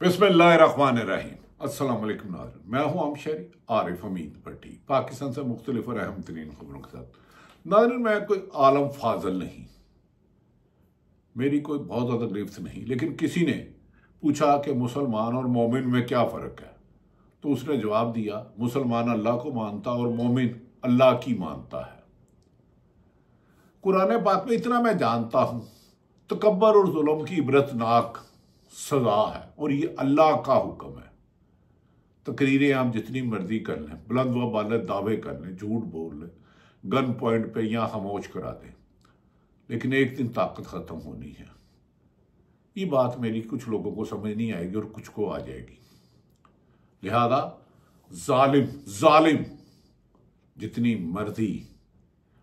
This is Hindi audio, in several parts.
बिस्मिल्लाहिर्रहमानिर्रहीम। अस्सलाम वालेकुम नाज़रीन, मैं हूं आमशरी आरिफ हमीद भट्टी, पाकिस्तान से मुख्तलिफ और अहम तरीन खबरों के साथ। नाज़रीन, मैं कोई आलम फाजल नहीं, मेरी कोई बहुत ज़्यादा गिरफ्त नहीं, लेकिन किसी ने पूछा कि मुसलमान और मोमिन में क्या फ़र्क है, तो उसने जवाब दिया मुसलमान अल्लाह को मानता और मोमिन अल्लाह की मानता है। कुरान पाक में इतना मैं जानता हूं, तकब्बर और जुल्म की इबरतनाक सजा है और ये अल्लाह का हुक्म है। तकरीरें आप जितनी मर्जी कर लें, बुलंद व बाले दावे कर लें, झूठ बोल लें, गन पॉइंट पे या खामोश करा दें, लेकिन एक दिन ताकत ख़त्म होनी है। ये बात मेरी कुछ लोगों को समझ नहीं आएगी और कुछ को आ जाएगी। लिहाजा जालिम जितनी मर्जी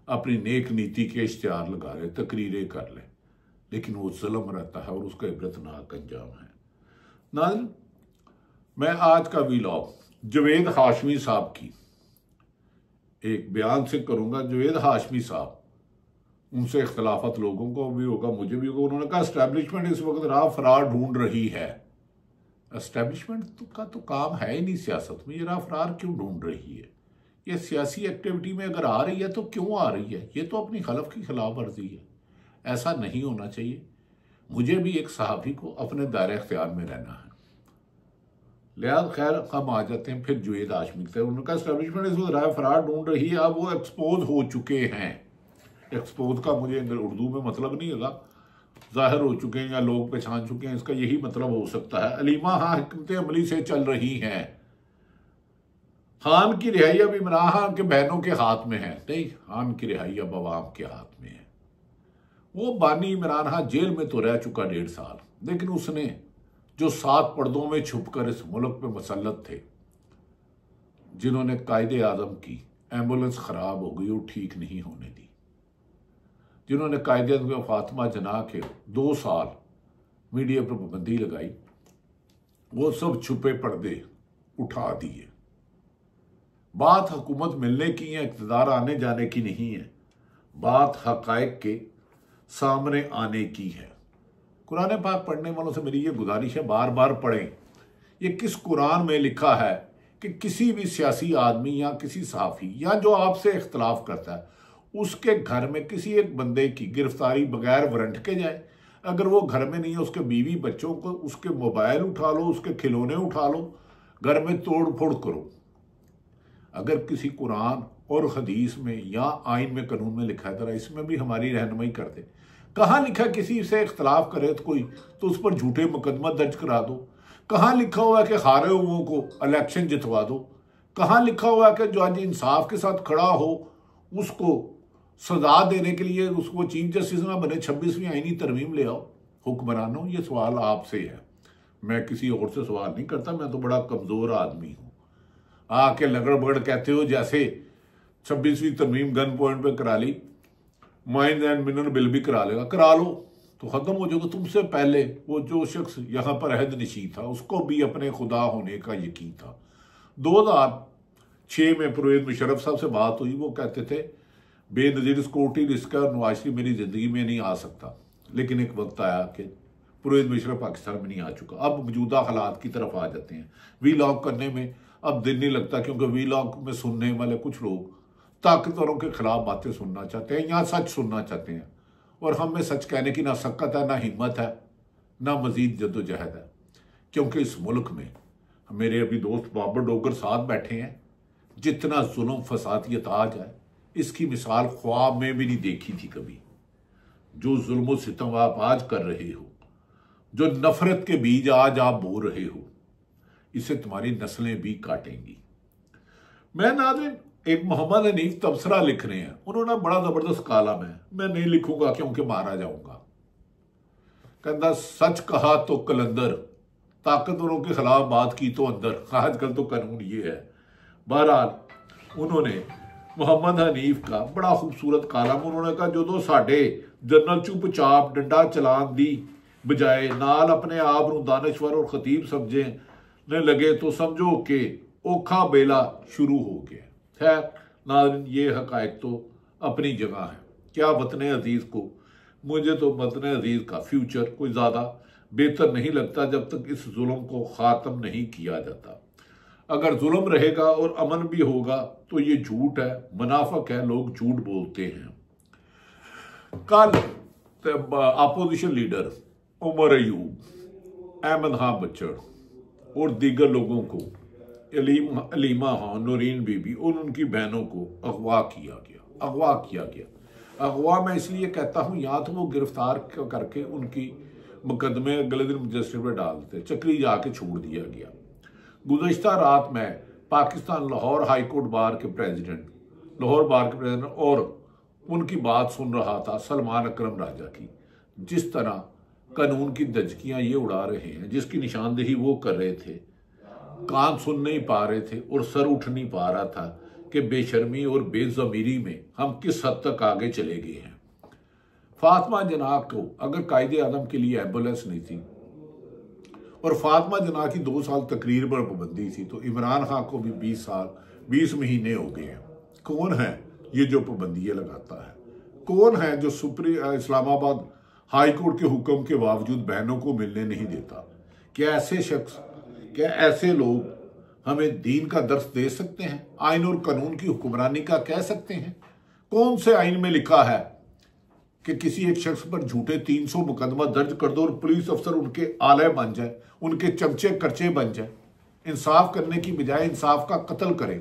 अपनी नेक नीति के इश्तिहार लगा ले, तकरीरें कर ले, लेकिन वो जुल्म रहता है और उसका इबरतनाक अंजाम है। नाज़रीन, मैं आज का वीलॉग जवेद हाशमी साहब की एक बयान से करूंगा। जवेद हाशमी साहब, उनसे इख्तलाफत लोगों को भी होगा, मुझे भी होगा। उन्होंने कहा एस्टैब्लिशमेंट इस वक्त राह फरार ढूंढ रही है। एस्टैब्लिशमेंट का तो काम है ही नहीं सियासत में, ये राह फरार क्यों ढूंढ रही है? ये सियासी एक्टिविटी में अगर आ रही है तो क्यों आ रही है? ये तो अपनी खलफ की खिलाफ वर्जी है। ऐसा नहीं होना चाहिए। मुझे भी एक सहाबी को अपने दायरे इख्तियार में रहना है। लिहाजा खैर हम आ जाते हैं फिर जवेद हाशमी से। उनका एस्टैब्लिशमेंट इस वक्त राह फरार ढूंढ रही है, अब वो एक्सपोज हो चुके हैं। एक्सपोज का मुझे उर्दू में मतलब नहीं होगा, जाहिर हो चुके हैं या लोग पहचान चुके हैं, इसका यही मतलब हो सकता है। अलीमा हाँ हिकमत अमली से चल रही हैं। खान की रिहाई अब इमरान खान के बहनों के हाथ में है, नहीं, खान की रिहाई अब अवाम के हाथ में है। वो बानी इमरान खान जेल में तो रह चुका 1.5 साल, लेकिन उसने जो 7 पर्दों में छुपकर इस मुल्क पे मुसल्लत थे, जिन्होंने कायदे आजम की एम्बुलेंस खराब हो गई और ठीक नहीं होने दी, जिन्होंने कायदे आजम फातिमा जना के 2 साल मीडिया पर पाबंदी लगाई, वो सब छुपे पर्दे उठा दिए। बात हुकूमत मिलने की है, इक़्तिदार आने जाने की नहीं है, बात हक़ाइक़ के सामने आने की है। कुरान पाक पढ़ने वालों से मेरी ये गुजारिश है, बार बार पढ़ें। ये किस कुरान में लिखा है कि किसी भी सियासी आदमी या किसी सहाफ़ी या जो आपसे इख्तलाफ करता है, उसके घर में किसी एक बंदे की गिरफ्तारी बगैर वारंट के जाए? अगर वो घर में नहीं है, उसके बीवी बच्चों को, उसके मोबाइल उठा लो, उसके खिलौने उठा लो, घर में तोड़ फोड़ करो। अगर किसी कुरान और हदीस में या आइन में, कानून में लिखा है, जरा इसमें भी हमारी रहनुमाई कर दे। कहाँ लिखा किसी से इख्तलाफ करे तो कोई तो उस पर झूठे मुकदमा दर्ज करा दो? कहाँ लिखा हुआ है कि हारे हुओं को इलेक्शन जितवा दो? कहाँ लिखा हुआ है कि जो आज इंसाफ के साथ खड़ा हो उसको सजा देने के लिए उसको चीफ जस्टिस ना बने, 26वीं आईनी तरमीम ले आओ? हुक्मरानों, ये सवाल आपसे है, मैं किसी और से सवाल नहीं करता। मैं तो बड़ा कमज़ोर आदमी हूँ। आके लगड़ बगड़ कहते हो जैसे 26वीं तरमीम गन पॉइंट पे करा ली, माइन एंड मिनरल बिल भी करा लेगा, करा लो तो खत्म हो जाएगा। तुमसे पहले वो जो शख्स यहाँ पर अहद नशी था, उसको भी अपने खुदा होने का यकीन था। 2006 में परवेज मुशर्रफ साहब से बात हुई, वो कहते थे बेनज़ीर सिक्योरिटी रिस्क है और नवाज शरीफ मेरी जिंदगी में नहीं आ सकता, लेकिन एक वक्त आया कि परवेज मुशर्रफ पाकिस्तान में नहीं आ चुका। अब मौजूदा हालात की तरफ आ जाते हैं। वीलॉग करने में अब दिल नहीं लगता, क्योंकि वीलॉग में सुनने वाले कुछ लोग ताकतवरों के खिलाफ बातें सुनना चाहते हैं या सच सुनना चाहते हैं, और हम में सच कहने की ना सकत है, ना हिम्मत है, ना मजीद जद्दोजहद है। क्योंकि इस मुल्क में मेरे अभी दोस्त बाबर डोगर साथ बैठे हैं, जितना जुल्म फसादियत आज है, इसकी मिसाल ख्वाब में भी नहीं देखी थी कभी। जो जुल्म सितम आप आज कर रहे हो, जो नफरत के बीज आज आप बो रहे हो, इसे तुम्हारी नस्लें भी काटेंगी। मैं नाज़रीन, एक मोहम्मद हनीफ तबसरा लिख रहे हैं, उन्होंने बड़ा जबरदस्त कालम है, मैं नहीं लिखूंगा क्योंकि मारा जाऊंगा। कहता सच कहा तो कलंदर, ताकतवरों के खिलाफ बात की तो अंदर। आजकल तो कानून ये है। बहरहाल उन्होंने मोहम्मद हनीफ का बड़ा खूबसूरत कालम, उन्होंने कहा जो तो साडे जनरल चुपचाप डंडा चलान दी बजाय नाल अपने आप नूं दानश्वर और खतीब समझे ने लगे तो समझो कि औखा बेला शुरू हो गया। खैर नाज़रीन, ये हक़ाइक़ तो अपनी जगह है। क्या वतन अजीज़ को, मुझे तो वतन अजीज़ का फ्यूचर कोई ज़्यादा बेहतर नहीं लगता जब तक इस जुल्म को ख़ात्म नहीं किया जाता। अगर जुल्म रहेगा और अमन भी होगा तो ये झूठ है, मुनाफिक है, लोग झूठ बोलते हैं। कल अपोजिशन लीडर उमर अयूब, अहमद खां बच्चन और दीगर लोगों को, अलीमा खान, नूरीन बीबी और उनकी बहनों को अगवा किया गया। अगवा मैं इसलिए कहता हूँ, या तो वो गिरफ्तार करके उनकी मुकदमे अगले दिन मजिस्ट्रेट में डाल देते, चक्री जाके छोड़ दिया गया। गुज़श्ता रात में पाकिस्तान लाहौर हाईकोर्ट बार के प्रेसिडेंट और उनकी बात सुन रहा था सलमान अकरम राजा की। जिस तरह कानून की दजकियां ये उड़ा रहे हैं, जिसकी निशानदेही वो कर रहे थे, कान सुन नहीं पा रहे थे और सर उठ नहीं पा रहा था कि बेशर्मी और बेज़मीरी में हम किस हद तक आगे चले गए हैं। फातिमा जना को अगर कायदे आज़म के लिए एम्बुलेंस नहीं थी और फातिमा जना की 2 साल तकरीर पर पाबंदी थी, तो इमरान खान को भी 20 महीने हो गए हैं। कौन है ये जो पाबंदियां लगाता है? कौन है जो इस्लामाबाद हाई कोर्ट के हुक्म के बावजूद बहनों को मिलने नहीं देता? क्या ऐसे शख्स, क्या ऐसे लोग हमें दीन का दर्स दे सकते हैं? आइन और कानून की हुक्मरानी का कह सकते हैं? कौन से आइन में लिखा है कि किसी एक शख्स पर झूठे 300 मुकदमा दर्ज कर दो और पुलिस अफसर उनके आले बन जाए, उनके चमचे करचे बन जाए, इंसाफ करने की बजाय इंसाफ का कत्ल करें?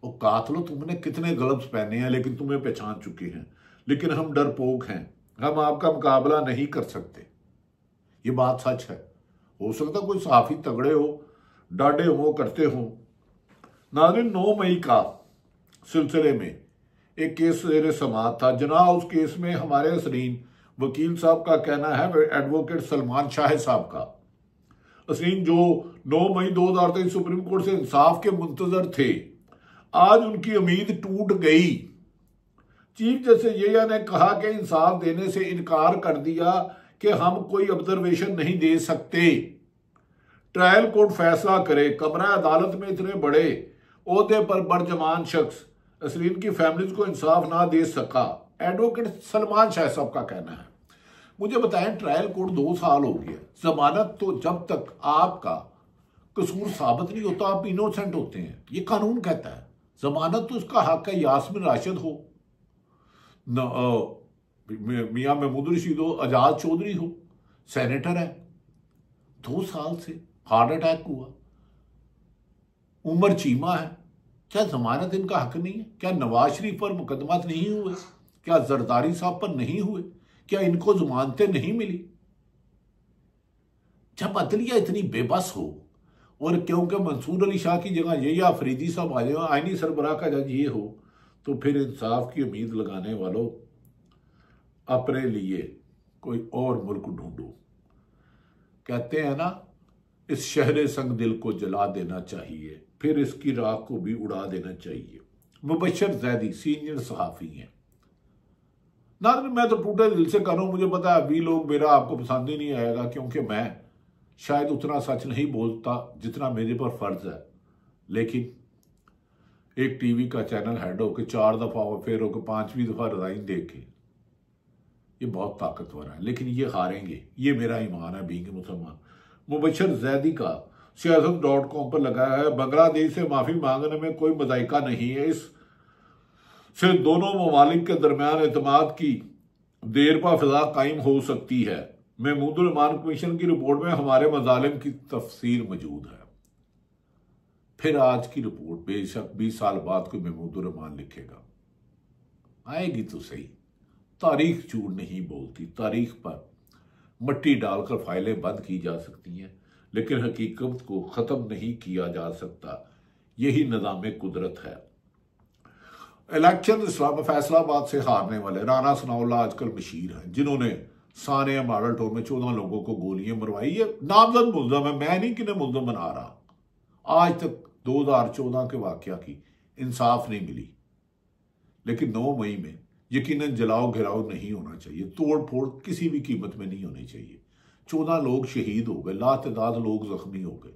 वो कातलो, तुमने कितने ग्लव्स पहने हैं लेकिन तुम्हें पहचान चुके हैं, लेकिन हम डरपोक हैं, हम आपका मुकाबला नहीं कर सकते। ये बात सच है। हो सकता कोई सहाफी तगड़े हो, डाढ़े हो, करते हो। नाज़रीन, 9 मई का सिलसिले में एक केस ज़ेरे समाअत था। जना उस केस में हमारे असरीन वकील साहब का कहना है, एडवोकेट सलमान शाह साहब का, असरीन जो 9 मई 2023 सुप्रीम कोर्ट से इंसाफ के मुंतजर थे, आज उनकी उम्मीद टूट गई। चीफ जस्टिस यहिया ने कहा कि इंसाफ देने से इनकार कर दिया कि हम कोई ऑब्जर्वेशन नहीं दे सकते, ट्रायल कोर्ट फैसला करे। कमरा अदालत में इतने बड़े ओहदे पर बरजमान शख्स असरीन की फैमिलीज को इंसाफ ना दे सका, एडवोकेट सलमान शाह साहब का कहना है। मुझे बताएं, ट्रायल कोर्ट 2 साल हो गया, जमानत तो जब तक आपका कसूर साबित नहीं होता आप इनोसेंट होते हैं, ये कानून कहता है। जमानत तो उसका हक है, यास्मिन राशिद हो, मियां महमूद रशीद हो, आजाद चौधरी हो, सेनेटर है, 2 साल से हार्ट अटैक हुआ, उमर चीमा है, क्या जमानत इनका हक नहीं है? क्या नवाज शरीफ पर मुकदमा नहीं हुए? क्या जरदारी साहब पर नहीं हुए? क्या इनको जमानतें नहीं मिली? जब अदलिया इतनी बेबस हो, और क्योंकि मंसूर अली शाह की जगह यही अफरीदी साहब आ जाए, आईनी सरबराह का जज ये हो, तो फिर इंसाफ की उम्मीद लगाने वालों अपने लिए कोई और मुल्क ढूंढो। कहते हैं ना, इस शहर संग दिल को जला देना चाहिए, फिर इसकी राख को भी उड़ा देना चाहिए। मुबशर जैदी सीनियर सहाफी हैं। नाज़रीन, मैं तो टूटे दिल से कर रहा हूं, मुझे पता है अभी लोग मेरा आपको पसंद ही नहीं आएगा, क्योंकि मैं शायद उतना सच नहीं बोलता जितना मेरे पर फर्ज है। लेकिन एक टीवी का चैनल हेड होकर 4 दफा फेर होकर 5वीं दफा रिजाइन दे के, ये बहुत ताकतवर है, लेकिन ये हारेंगे, ये मेरा ईमान है बीइंग मुसलमान। मुबशर जैदी का siyaasat.com पर लगाया है, बांग्लादेश से माफी मांगने में कोई मजाइका नहीं है, इससे दोनों ममालिक के दरमियान एतमाद की देरपा फिजा कायम हो सकती है। महमूद रहमान कमीशन की रिपोर्ट में हमारे मजालिम की तफसीर मौजूद है। फिर आज की रिपोर्ट बेशक 20 साल बाद कोई महमूद रहमान लिखेगा, आएगी तो सही। तारीख झूठ नहीं बोलती, तारीख पर मट्टी डालकर फाइलें बंद की जा सकती हैं, लेकिन हकीकत को खत्म नहीं किया जा सकता। यही निज़ाम कुदरत है। इलेक्शन फैसलाबाद से हारने वाले राना सनाउल्लाह आजकल मशहूर हैं, जिन्होंने सानिया मॉडल टाउन में 14 लोगों को गोलियां मरवाई। ये नामजद मुल्ज़म है, मैं नहीं किन्हें मुल्ज़म बना रहा। आज तक 2014 के वाकया की इंसाफ नहीं मिली, लेकिन 9 मई में यकीनन जलाओ घिराव नहीं होना चाहिए, तोड़ फोड़ किसी भी कीमत में नहीं होनी चाहिए। 14 लोग शहीद हो गए, लातादाद लोग जख्मी हो गए,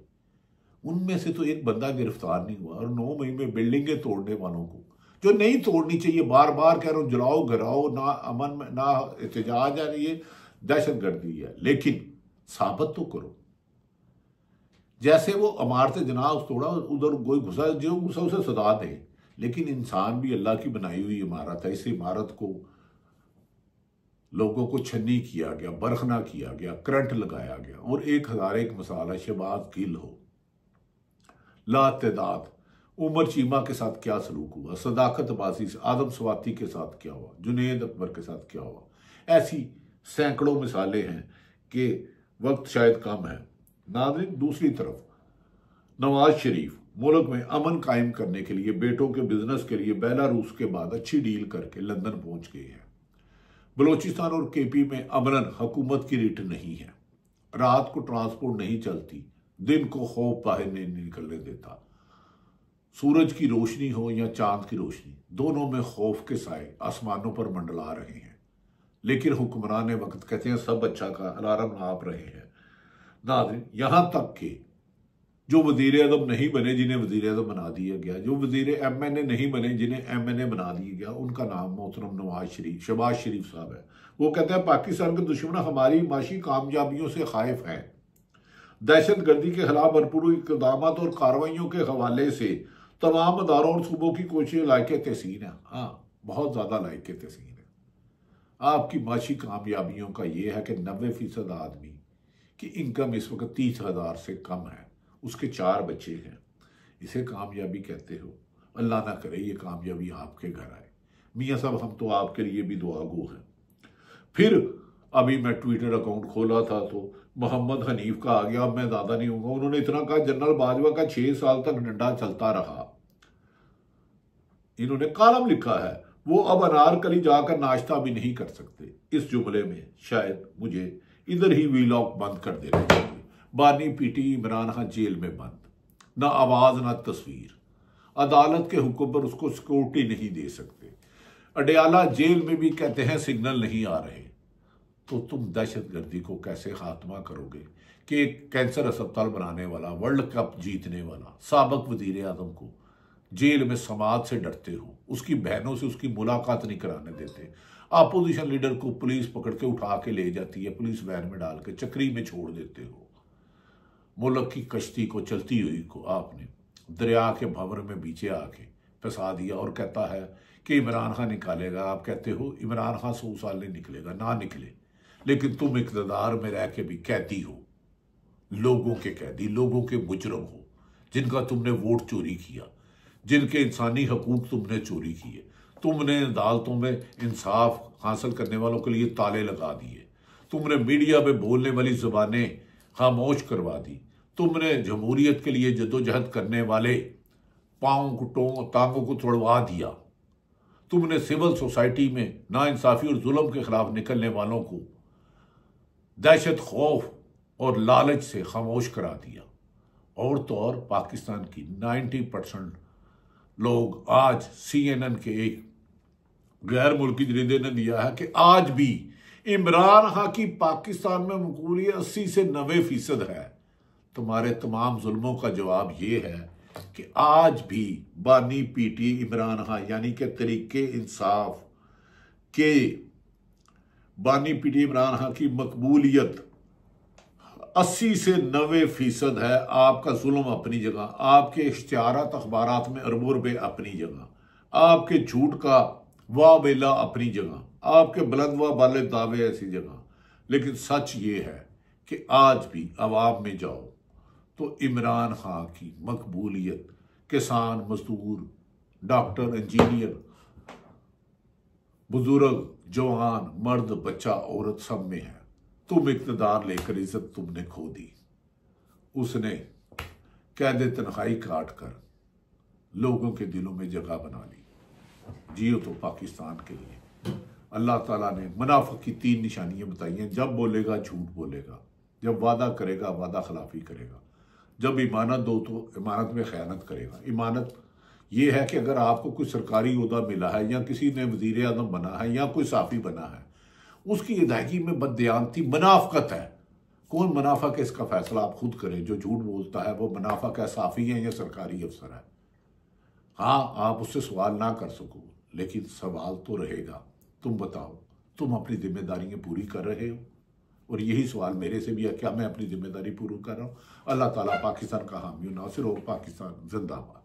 उनमें से तो एक बंदा गिरफ्तार नहीं हुआ। और 9 मई में बिल्डिंगें तोड़ने वालों को, जो नहीं तोड़नी चाहिए, बार बार कह रहा हूं, जलाओ घिराओ, ना अमन में ना एहतजाज है, ये दहशत गर्दी है, लेकिन साबित तो करो। जैसे वो इमारत जनाब तोड़ा, उधर कोई घुसा, जो घुसा उसे सजा दे, लेकिन इंसान भी अल्लाह की बनाई हुई इमारत है। इस इमारत को लोगों को छन्नी किया गया, बरखना किया गया, करंट लगाया गया, और 1001 मसाला शहबाज गिल हो, लातेदाद उमर चीमा के साथ क्या सलूक हुआ, सदाकत बाजी से आदम स्वाति के साथ क्या हुआ, जुनेद अकबर के साथ क्या हुआ, ऐसी सैकड़ों मिसालें हैं कि वक्त शायद कम है। नाज़रीन, दूसरी तरफ नवाज शरीफ मुल्क में अमन कायम करने के लिए बेटों के बिजनेस के लिए बेलारूस के बाद अच्छी डील करके लंदन पहुंच गए हैं। बलोचिस्तान और केपी में अमरन हुकूमत की रिट नहीं है। रात को ट्रांसपोर्ट नहीं चलती, दिन को खौफ बाहर नहीं निकलने देता। सूरज की रोशनी हो या चांद की रोशनी, दोनों में खौफ के साए आसमानों पर मंडला रहे हैं। लेकिन हुक्मरान वक्त कहते हैं सब अच्छा का अलार्म नाप रहे हैं। नाज़रीन, यहां तक कि जो वजीर आज़म नहीं बने जिन्हें वजीर आज़म बना दिया गया, जो वजीर MNA नहीं बने जिन्हें MNA बना दिया गया, उनका नाम मोहतरम नवाज शरीफ, शहबाज शरीफ साहब है। वो कहते हैं पाकिस्तान के दुश्मन हमारी माशी कामयाबियों से खाइफ हैं। दहशत गर्दी के खिलाफ भरपूर इक़दाम और कार्रवाइयों के हवाले से तमाम अदारों और सूबों की कोशिशें लायक तहसीन है। हाँ, बहुत ज़्यादा लायक तहसीन है। आपकी माशी कामयाबियों का ये है कि 90% आदमी की इनकम इस वक्त 30,000 से कम है, उसके 4 बच्चे हैं। इसे कामयाबी कहते हो? अल्लाह ना करे ये कामयाबी आपके घर आए। मियाँ साहब, हम तो आपके लिए भी दुआ गो हैं। फिर अभी मैं ट्विटर अकाउंट खोला था तो मोहम्मद हनीफ का आ गया, अब मैं ज़्यादा नहीं होऊंगा। उन्होंने इतना कहा, जनरल बाजवा का 6 साल तक डंडा चलता रहा। इन्होंने कॉलम लिखा है, वो अब अनारकली जाकर नाश्ता भी नहीं कर सकते। इस जुमले में शायद मुझे इधर ही वीलॉग बंद कर देना चाहिए। बानी पीटी, इमरान खान जेल में बंद, ना आवाज ना तस्वीर। अदालत के हुक्म पर उसको सिक्योरिटी नहीं दे सकते। अडयाला जेल में भी कहते हैं सिग्नल नहीं आ रहे। तो तुम दहशतगर्दी को कैसे खात्मा करोगे कि एक कैंसर अस्पताल बनाने वाला, वर्ल्ड कप जीतने वाला साबिक वजीर आजम को जेल में समाज से डरते हो, उसकी बहनों से उसकी मुलाकात नहीं कराने देते। अपोजिशन लीडर को पुलिस पकड़ के उठा के ले जाती है, पुलिस वैन में डाल के चक्री में छोड़ देते हो। मुल्क की कश्ती को, चलती हुई को आपने दरिया के भंवर में बीचे आके फंसा दिया और कहता है कि इमरान खान निकालेगा। आप कहते हो इमरान खान 100 साल नहीं निकलेगा, ना निकले, लेकिन तुम इक़्तिदार में रह के भी कैदी हो, लोगों के कैदी, लोगों के मुजरम हो, जिनका तुमने वोट चोरी किया, जिनके इंसानी हकूक तुमने चोरी किए। तुमने अदालतों में इंसाफ हासिल करने वालों के लिए ताले लगा दिए। तुमने मीडिया में बोलने वाली जुबानें खामोश करवा दी। तुमने जमहूरियत के लिए जद्दोजहद करने वाले पाँव को, टांगों को तोड़वा दिया। तुमने सिविल सोसाइटी में नाइंसाफी और जुल्म के खिलाफ निकलने वालों को दहशत, खौफ और लालच से खामोश करा दिया। और तो और पाकिस्तान की 90% लोग, आज CNN के एक गैर मुल्की जरीदे ने दिया है कि आज भी इमरान खान की पाकिस्तान में मकबूलियत 80 से 90% है। तुम्हारे तमाम जुल्मों का जवाब ये है कि आज भी बानी पीटी इमरान खान यानी कि तरीके इंसाफ के बानी पीटी इमरान खान की मकबूलियत 80 से 90% है। आपका जुल्म अपनी जगह, आपके इश्तिहारात अखबारात में अरबों रुपए अपनी जगह, आपके झूठ का वाह बेला अपनी जगह, आपके बुलंद व बाले दावे ऐसी जगह। लेकिन सच ये है कि आज भी अवाम में जाओ तो इमरान खान की मकबूलियत किसान, मजदूर, डॉक्टर, इंजीनियर, बुजुर्ग, जवान, मर्द, बच्चा, औरत सब में है। तुम इक़्तिदार लेकर इज्जत तुमने खो दी। उसने कैद तन्हाई काट कर लोगों के दिलों में जगह बना ली। जियो तो पाकिस्तान के लिए। अल्लाह ताला ने मुनाफिक की 3 निशानियां बताई हैं। जब बोलेगा झूठ बोलेगा, जब वादा करेगा वादा खिलाफी करेगा, जब इमानत दो तो इमानत में खयानत करेगा। इमानत यह है कि अगर आपको कोई सरकारी ओहदा मिला है या किसी ने वजीर आज़म बना है या कोई साफी बना है, उसकी अदायगी में बददियानती मुनाफकत है। कौन मुनाफक है इसका फैसला आप खुद करें। जो झूठ बोलता है वो मुनाफक है, साफी है या सरकारी अफसर है। हाँ, आप उससे सवाल ना कर सको, लेकिन सवाल तो रहेगा। तुम बताओ, तुम अपनी जिम्मेदारियां पूरी कर रहे हो? और यही सवाल मेरे से भी है, क्या मैं अपनी जिम्मेदारी पूरी कर रहा हूँ? अल्लाह ताला पाकिस्तान का हामी नासिर हो। पाकिस्तान जिंदाबाद।